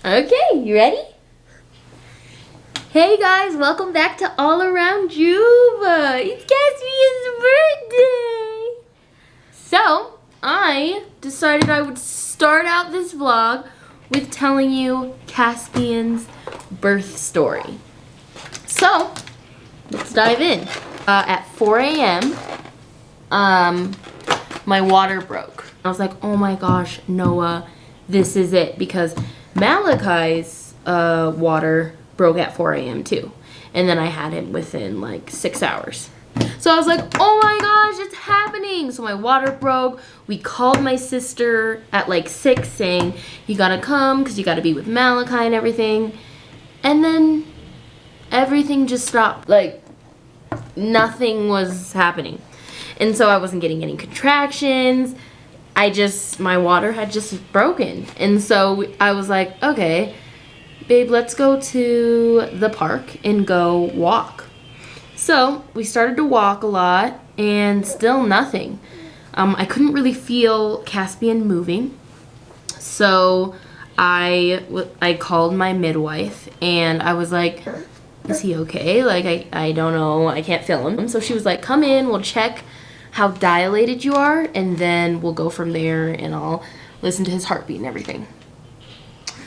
Okay, you ready? Hey guys, welcome back to All Around Juba. It's Caspian's birthday. So, I decided I would start out this vlog with telling you Caspian's birth story. So, let's dive in. At 4 a.m., my water broke. I was like, oh my gosh, Noah, this is it. Because Malachi's water broke at 4 a.m. too. And then I had him within like 6 hours. So I was like, oh my gosh, it's happening. So my water broke. We called my sister at like 6 saying, you gotta come because you gotta be with Malachi and everything. And then everything just stopped. Like, nothing was happening. And so I wasn't getting any contractions. My water had just broken. And so I was like, okay, babe, let's go to the park and go walk. So we started to walk a lot and still nothing. I couldn't really feel Caspian moving. So I called my midwife and I was like, is he okay? Like, I don't know, I can't feel him. So she was like, come in, we'll check how dilated you are, and then we'll go from there and I'll listen to his heartbeat and everything.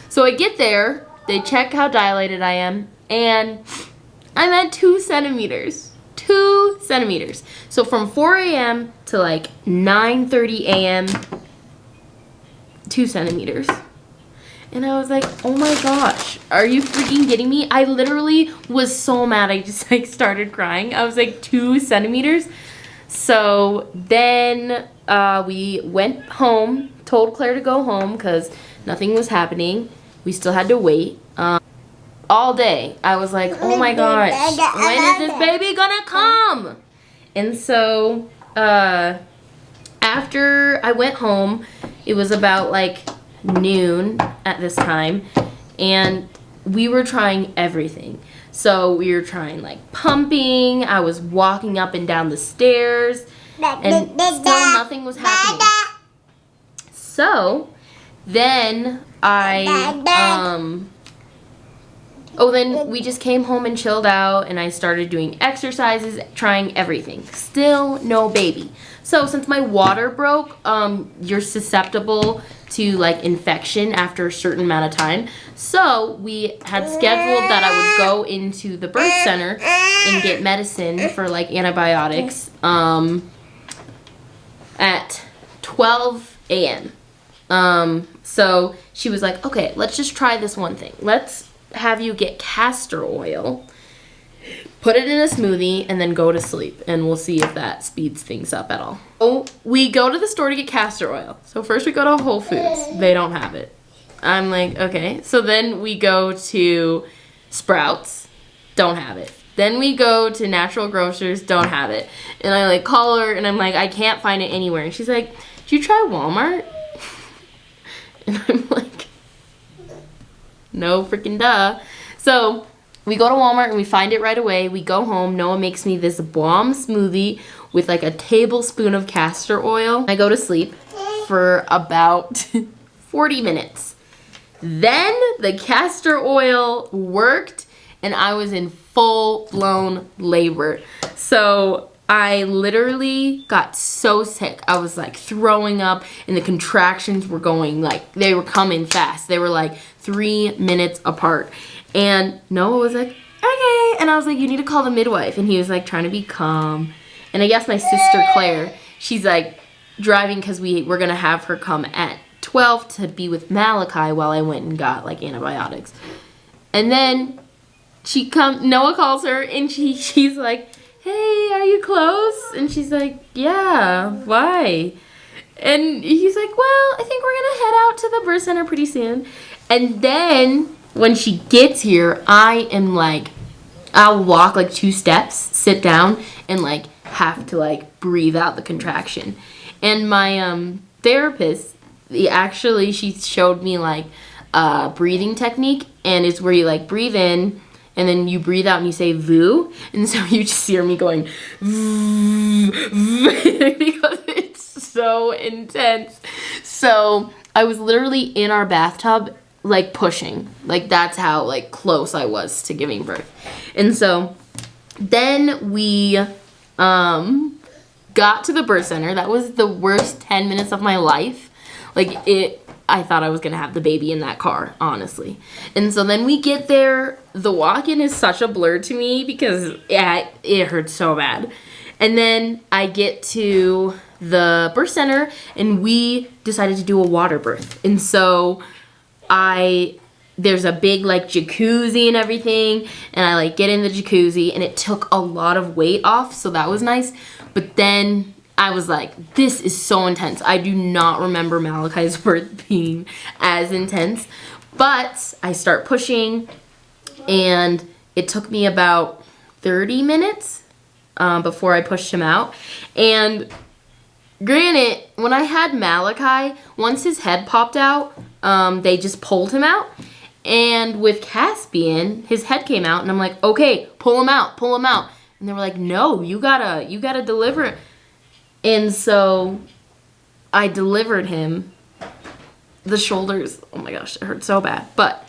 So I get there, they check how dilated I am, and I'm at 2 centimeters. 2 centimeters. So from 4 a.m. to like 9:30 a.m., 2 centimeters. And I was like, oh my gosh, are you freaking kidding me? I literally was so mad, I just like started crying. I was like, 2 centimeters? So then we went home, told Claire to go home because nothing was happening. We still had to wait. All day, I was like, oh my gosh, when is this baby gonna come? And so after I went home, it was about like noon at this time, and we were trying everything. So we were trying like pumping, I was walking up and down the stairs, and still nothing was happening. So then then we just came home and chilled out, and I started doing exercises, trying everything. Still no baby. So since my water broke, you're susceptible to like infection after a certain amount of time. So we had scheduled that I would go into the birth center and get medicine for like antibiotics at 12 a.m. So she was like, okay, let's just try this one thing. Let's have you get castor oil, put it in a smoothie, and then go to sleep, and we'll see if that speeds things up at all. So we go to the store to get castor oil. So first we go to Whole Foods. They don't have it. I'm like, okay. So then we go to Sprouts. Don't have it. Then we go to Natural Grocers. Don't have it. And I like call her, and I'm like, I can't find it anywhere. And she's like, did you try Walmart? And I'm like, no freaking duh. So we go to Walmart and we find it right away. We go home. Noah makes me this bomb smoothie with like a tablespoon of castor oil. I go to sleep for about 40 minutes. Then the castor oil worked and I was in full-blown labor. So I literally got so sick. I was like throwing up, and the contractions were going like, they were coming fast. They were like 3 minutes apart. And Noah was like, okay. And I was like, you need to call the midwife. And he was like trying to be calm. And I guess my sister Claire, she's like driving because we're going to have her come at 12 to be with Malachi while I went and got like antibiotics. And then Noah calls her, and she's like, hey, are you close? And she's like, yeah, why? And he's like, well, I think we're gonna head out to the birth center pretty soon. And then when she gets here, I'll walk like 2 steps, sit down, and like have to like breathe out the contraction. And my therapist, she showed me like a breathing technique, and it's where you like breathe in, and then you breathe out and you say "voo," and so you just hear me going because it's so intense. So I was literally in our bathtub like pushing. Like that's how like close I was to giving birth. And so then we got to the birth center. That was the worst 10 minutes of my life. I thought I was gonna have the baby in that car, honestly. And so then we get there. The walk-in is such a blur to me because it hurt so bad. And then I get to the birth center and we decided to do a water birth. And so there's a big like jacuzzi and everything, and I like get in the jacuzzi and it took a lot of weight off, so that was nice. But then I was like, this is so intense. I do not remember Malachi's birth being as intense. But I start pushing and it took me about 30 minutes before I pushed him out. And granted, when I had Malachi, once his head popped out, they just pulled him out. And with Caspian, his head came out and I'm like, okay, pull him out. And they were like, no, you gotta deliver it. And so I delivered him. The shoulders, oh my gosh, it hurt so bad. But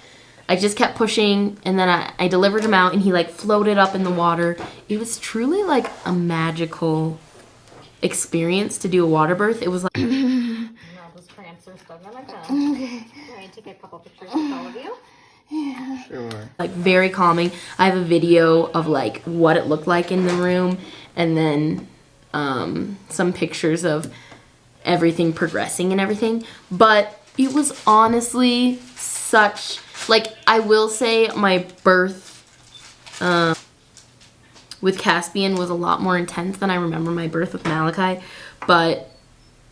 I just kept pushing, and then I delivered him out, and he like floated up in the water. It was truly like a magical experience to do a water birth. It was like Those cramps are stuck on my phone. Okay. I'm going to take a couple pictures with all of you. Yeah. Sure. Like very calming. I have a video of like what it looked like in the room, and then some pictures of everything progressing and everything. But it was honestly such, like, I will say my birth with Caspian was a lot more intense than I remember my birth with Malachi, but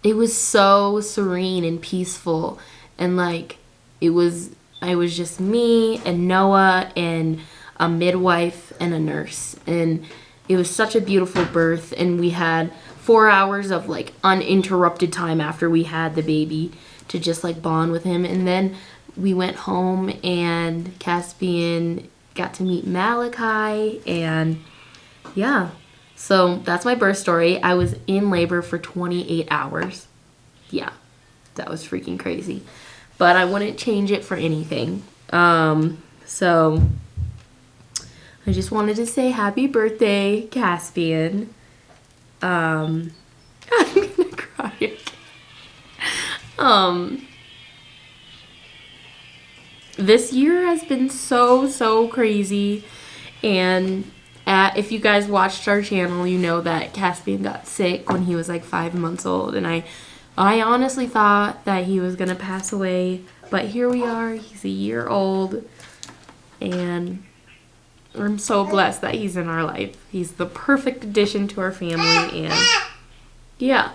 it was so serene and peaceful, and like I was just me and Noah and a midwife and a nurse, and it was such a beautiful birth. And we had 4 hours of like uninterrupted time after we had the baby to just like bond with him. And then we went home and Caspian got to meet Malachi, and yeah. So that's my birth story. I was in labor for 28 hours. Yeah, that was freaking crazy. But I wouldn't change it for anything. So I just wanted to say happy birthday, Caspian. I'm gonna cry again. This year has been so crazy, and if you guys watched our channel, you know that Caspian got sick when he was like 5 months old, and I honestly thought that he was gonna pass away, but here we are. He's a year old, and I'm so blessed that he's in our life. He's the perfect addition to our family, and yeah.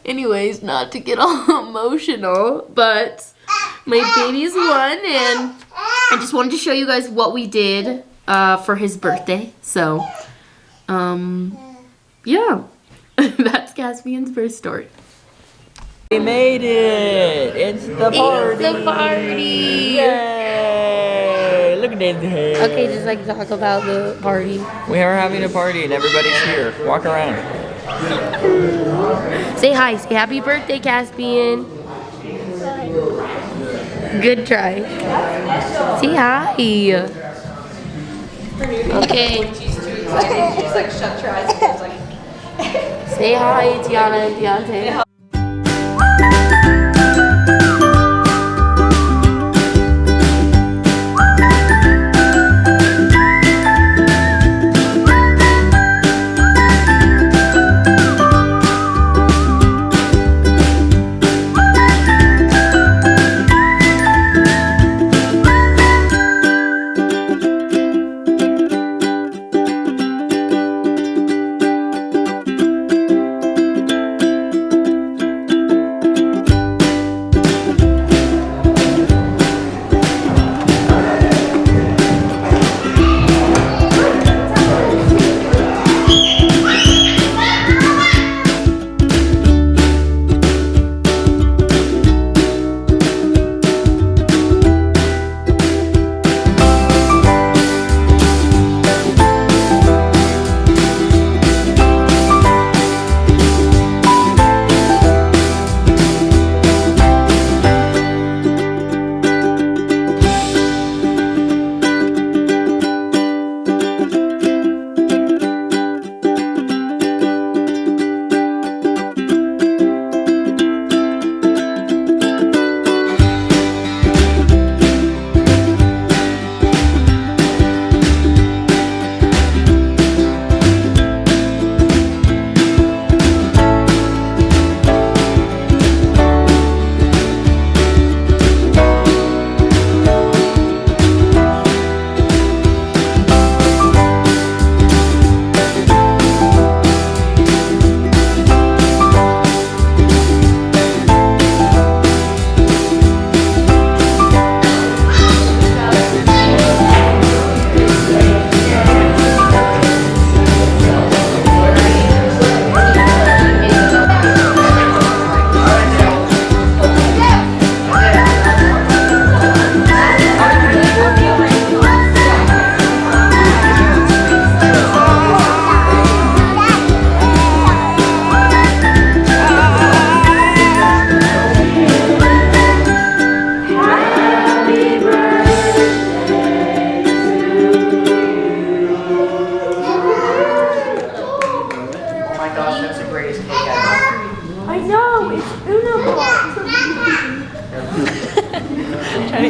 Anyways, not to get all emotional, but my baby's 1, and I just wanted to show you guys what we did for his birthday. So, yeah, that's Caspian's birth story. We made it! It's the party! It's the party! Yay! Look at Dave's hair. Okay, just like talk about the party. We are having a party and everybody's here. Walk around. Say hi. Say happy birthday, Caspian. Good try. Say hi. Okay. Just like shut your eyes and goes like. Say hi, Tiana and Deontay.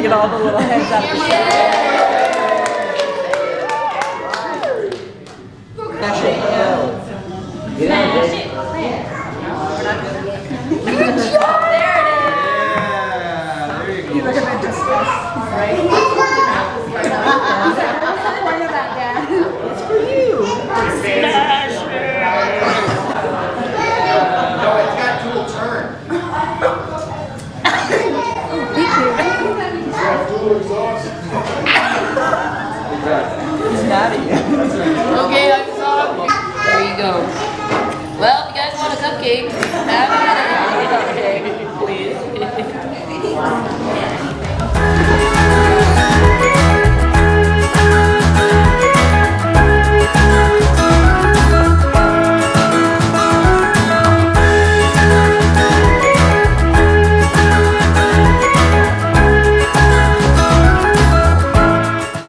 get all the little heads out of the You look a bit distressed, right? What's the point of that, Dad? It's for you. No, it's got dual turn. He's mad at you.